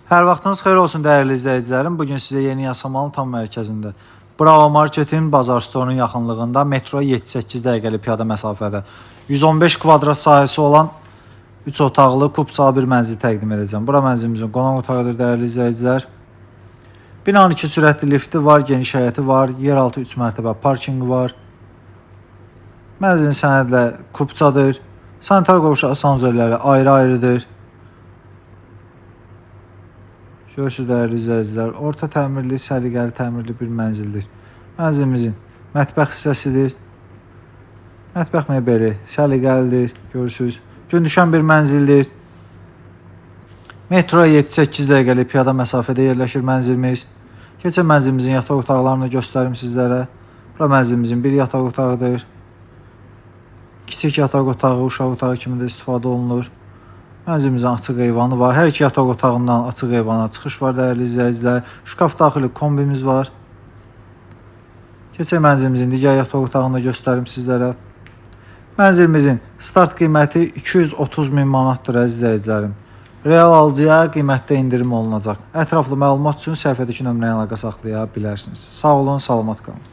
Hər vaxtınız xeyir olsun dəyərli izləyicilərim. Bugün sizə Yeni Yasamalın tam mərkəzində Bravo Marketin Bazar Store'un yaxınlığında metro 7-8 dəqiqəlik piyada məsafədə 115 kvadrat sahəsi olan 3 otaqlı kubsal bir mənzil təqdim edəcəm. Bura mənzilimizin qonaq otağıdır dəyərli izləyicilər. Binanın 2 sürətli lifti var, geniş həyəti var, yeraltı 3 mərtəbə parkinqi var. Mənzilin sənədlə kubçadır. Sanitar qovşaq asanzörləri ayrı-ayrıdır. Görürsünüz dəyərli izləyicilər, orta təmirli, səliqəli təmirli bir mənzildir. Mənzilimizin mətbəx hissəsidir. Mətbəx mebeli səliqəlidir, görürsünüz. Gün düşən bir mənzildir. Metro 7-8 dəqiqəlik piyada məsafədə yerləşir mənzilimiz. Keçən mənzilimizin yataq otaqlarını göstərim sizlərə. Bura mənzilimizin bir yataq otağıdır. Kiçik yataq otağı, uşaq otağı kimi də istifadə olunur. Mənzilimizin açıq eyvanı var. Hər iki yataq otağından açıq eyvana çıxış var dəyərli izləyicilər. Şkaf daxili kombimiz var. Keçək mənzilimizin digər yataq otağını göstərim sizlərə. Mənzilimizin start qiyməti 230 min manatdır əziz izləyicilərim. Real alıcıya qiymətdə indirim olunacaq. Ətraflı məlumat üçün səhifədəki nömrəyə əlaqə saxlaya bilərsiniz. Sağ olun, salamat qalın.